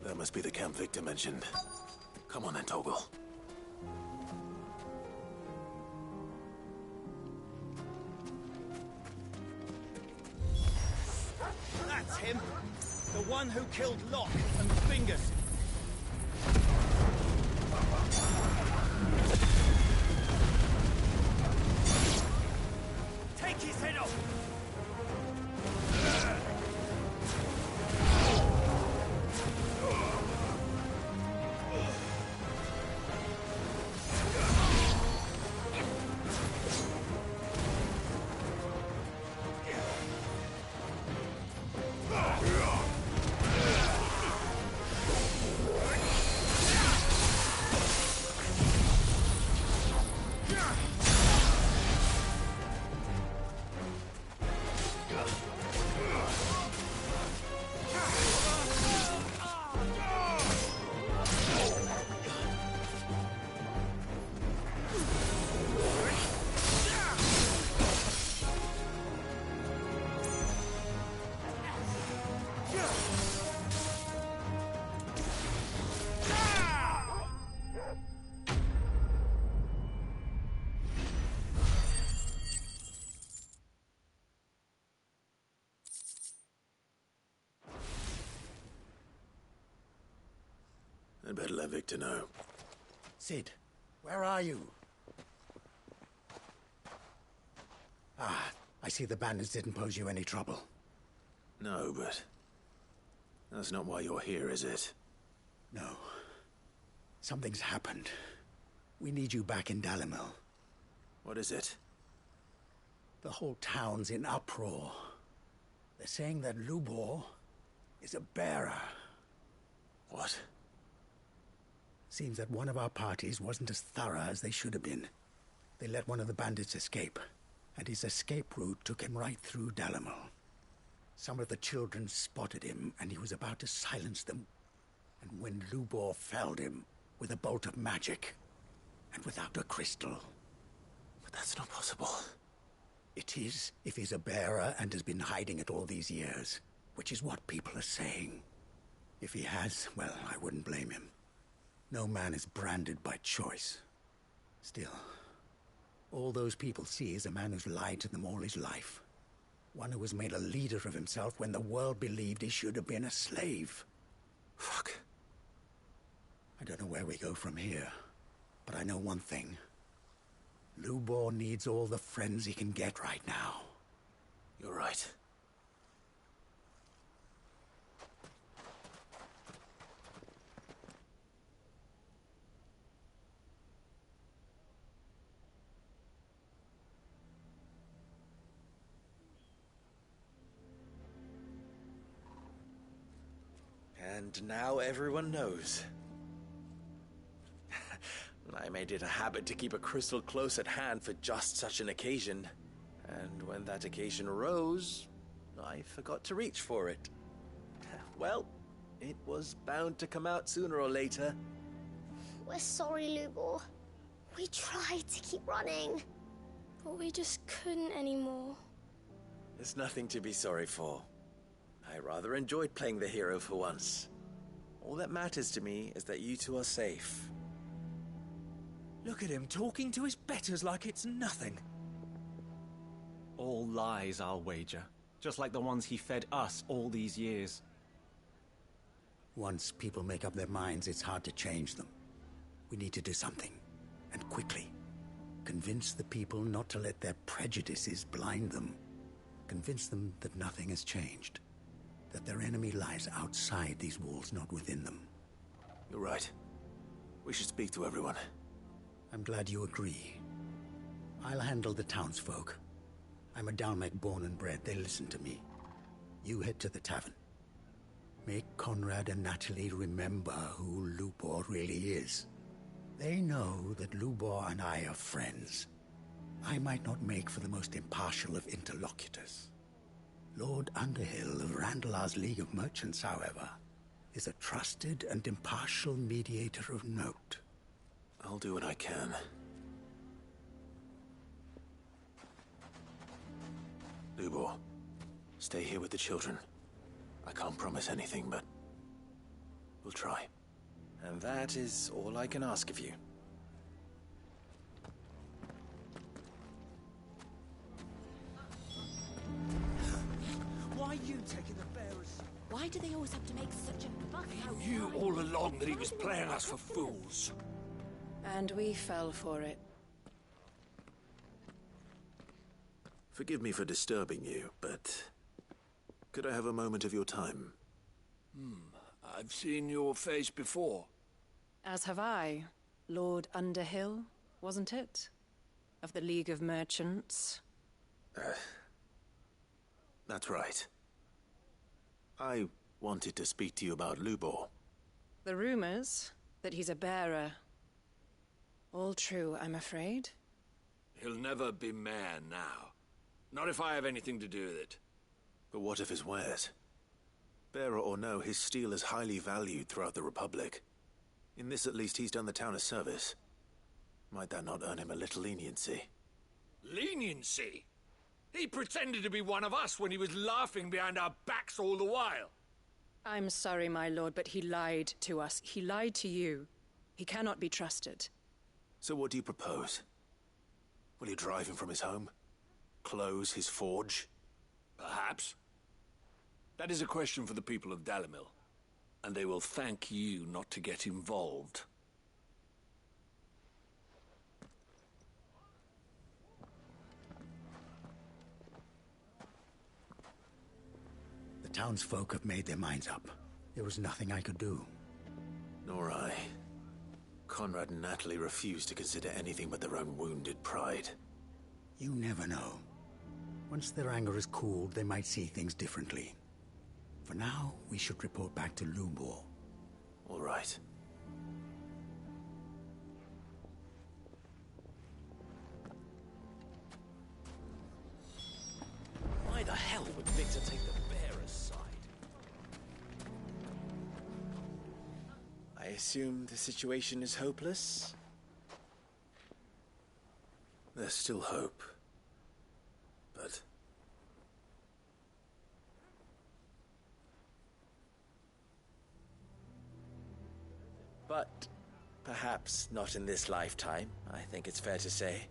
That must be the camp Victor mentioned. Come on then, Toggle. That's him! The one who killed Locke and Fingers! Take his head off! I'd better let Victor know. Sid, where are you? Ah, I see the bandits didn't pose you any trouble. No, but... that's not why you're here, is it? No. Something's happened. We need you back in Dalamil. What is it? The whole town's in uproar. They're saying that Lubor is a bearer. What? Seems that one of our parties wasn't as thorough as they should have been. They let one of the bandits escape, and his escape route took him right through Dalamil. Some of the children spotted him, and he was about to silence them. And when Lubor felled him with a bolt of magic, and without a crystal. But that's not possible. It is, if he's a bearer and has been hiding it all these years, which is what people are saying. If he has, well, I wouldn't blame him. No man is branded by choice. Still, All those people see is a man who's lied to them all his life. One who has made a leader of himself when the world believed he should have been a slave. Fuck. I don't know where we go from here, but I know one thing. Lubor needs all the friends he can get right now. You're right. And now everyone knows. I made it a habit to keep a crystal close at hand for just such an occasion. And when that occasion arose, I forgot to reach for it. Well, it was bound to come out sooner or later. We're sorry, Lubor. We tried to keep running, but we just couldn't anymore. There's nothing to be sorry for. I rather enjoyed playing the hero for once. All that matters to me is that you two are safe. Look at him talking to his betters like it's nothing. All lies, I'll wager. Just like the ones he fed us all these years. Once people make up their minds, it's hard to change them. We need to do something, and quickly. Convince the people not to let their prejudices blind them. Convince them that nothing has changed. That their enemy lies outside these walls, not within them. You're right. We should speak to everyone. I'm glad you agree. I'll handle the townsfolk. I'm a Dalmec born and bred. They listen to me. You head to the tavern. Make Conrad and Natalie remember who Lubor really is. They know that Lubor and I are friends. I might not make for the most impartial of interlocutors. Lord Underhill of Randalar's League of Merchants, however, is a trusted and impartial mediator of note. I'll do what I can. Lubor, stay here with the children. I can't promise anything, but we'll try. And that is all I can ask of you. Why are you taking the bearers? Why do they always have to make such a fuss out? He knew all along that he was playing us for fools. And we fell for it. Forgive me for disturbing you, but could I have a moment of your time? I've seen your face before. As have I. Lord Underhill, wasn't it? Of the League of Merchants. That's right. I wanted to speak to you about Lubor. The rumors that he's a bearer. All true, I'm afraid. He'll never be mayor now. Not if I have anything to do with it. But what of his wares? Bearer or no, his steel is highly valued throughout the Republic. In this at least, he's done the town a service. Might that not earn him a little leniency? Leniency? He pretended to be one of us when he was laughing behind our backs all the while. I'm sorry, my lord, but he lied to us. He lied to you. He cannot be trusted. So what do you propose? Will you drive him from his home? Close his forge? Perhaps. That is a question for the people of Dalimil, and they will thank you not to get involved. The townsfolk have made their minds up. There was nothing I could do. Nor I. Conrad and Natalie refuse to consider anything but their own wounded pride. You never know. Once their anger is cooled, they might see things differently. For now, we should report back to Lubor. All right. Why the hell would Victor take the bearer's side? I assume the situation is hopeless? There's still hope. But perhaps not in this lifetime, I think it's fair to say.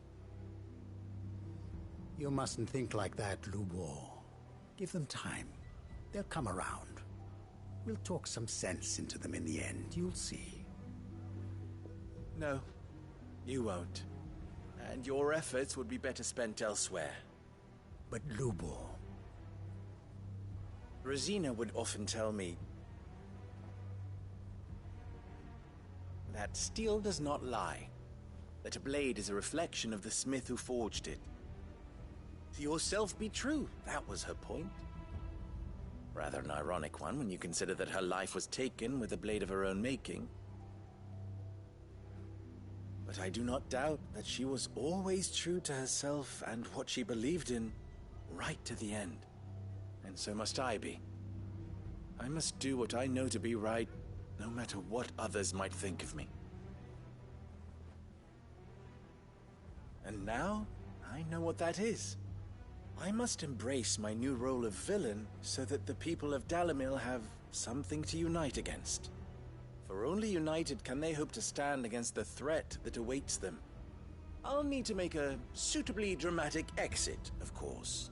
You mustn't think like that, Lubor. Give them time. They'll come around. We'll talk some sense into them in the end, you'll see. No, you won't. And your efforts would be better spent elsewhere. But Lubor... Rosina would often tell me that steel does not lie, that a blade is a reflection of the smith who forged it. To yourself be true, that was her point. Rather an ironic one when you consider that her life was taken with a blade of her own making. But I do not doubt that she was always true to herself and what she believed in, right to the end. And so must I be. I must do what I know to be right, no matter what others might think of me. And now, I know what that is. I must embrace my new role of villain so that the people of Dalimil have something to unite against. For only united can they hope to stand against the threat that awaits them. I'll need to make a suitably dramatic exit, of course.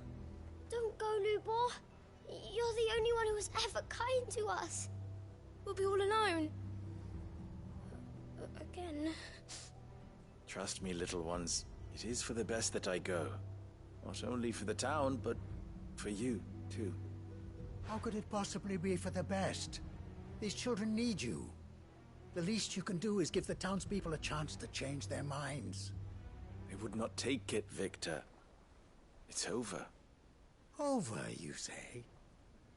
Don't go, Lubor. You're the only one who was ever kind to us. We'll be all alone. Again. Trust me, little ones. It is for the best that I go. Not only for the town, but for you, too. How could it possibly be for the best? These children need you. The least you can do is give the townspeople a chance to change their minds. I would not take it, Victor. It's over. Over, you say?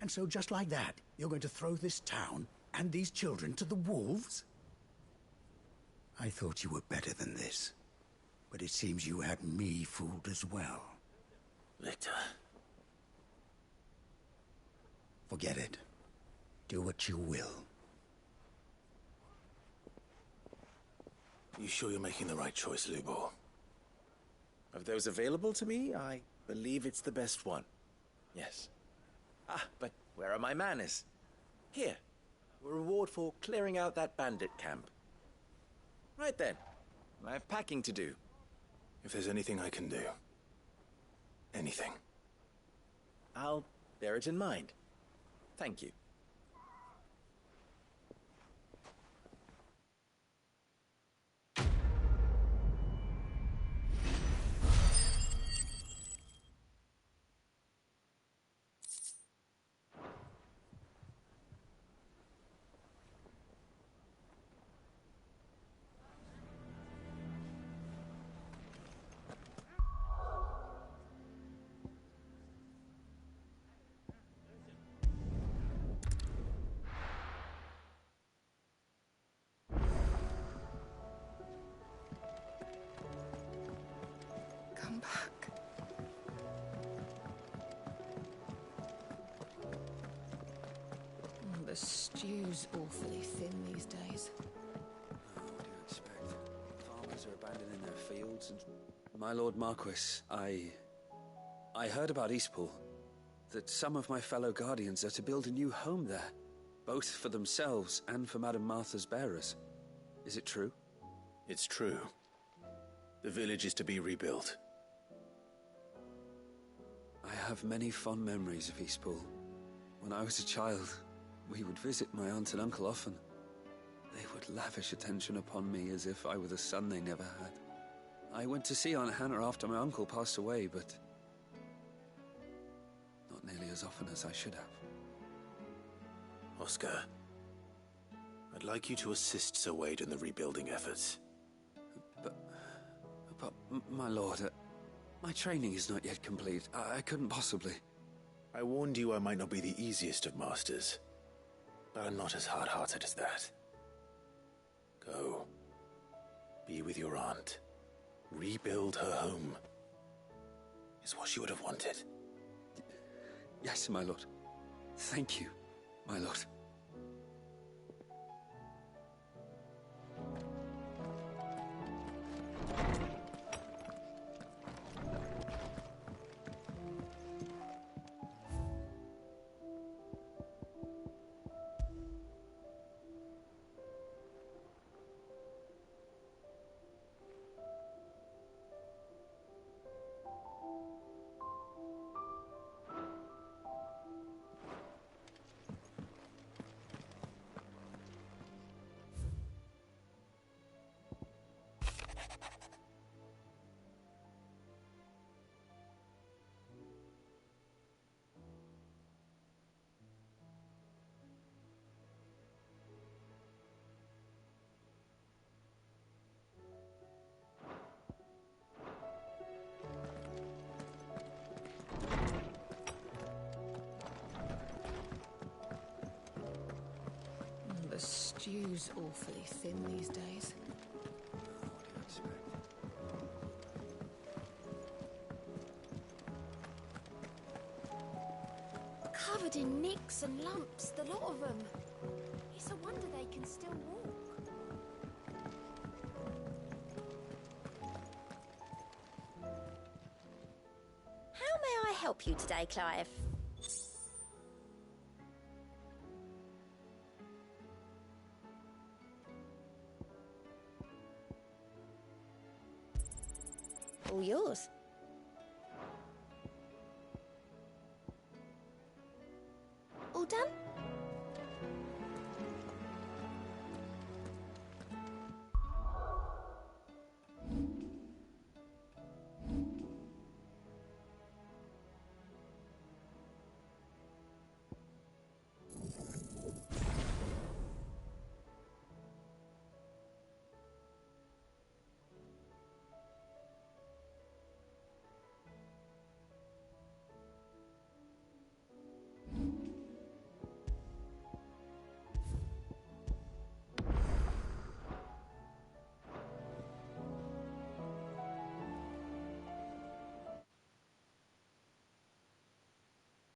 And so just like that, you're going to throw this town and these children to the wolves? I thought you were better than this. But it seems you had me fooled as well. Victor. Forget it. Do what you will. You sure you're making the right choice, Lubor? Of those available to me, I believe it's the best one. Yes. Ah, but where are my manners? Here. A reward for clearing out that bandit camp. Right then. I have packing to do. If there's anything I can do. Anything. I'll bear it in mind. Thank you. Come back. The stew's awfully thin these days. What do you expect? Farmers are abandoning their fields and... My Lord Marquis, I heard about Eastpool. That some of my fellow guardians are to build a new home there. Both for themselves and for Madame Martha's bearers. Is it true? It's true. The village is to be rebuilt. I have many fond memories of Eastpool. When I was a child, we would visit my aunt and uncle often. They would lavish attention upon me as if I were the son they never had. I went to see Aunt Hannah after my uncle passed away, but not nearly as often as I should have. Oscar, I'd like you to assist Sir Wade in the rebuilding efforts. But my lord, my training is not yet complete. I couldn't possibly. I warned you I might not be the easiest of masters, but I'm not as hard-hearted as that. Go. Be with your aunt. Rebuild her home. Is what she would have wanted. Yes, my lord. Thank you, my lord. Stew's awfully thin these days. Covered in nicks and lumps, the lot of them. It's a wonder they can still walk. How may I help you today, Clive? All yours. All done?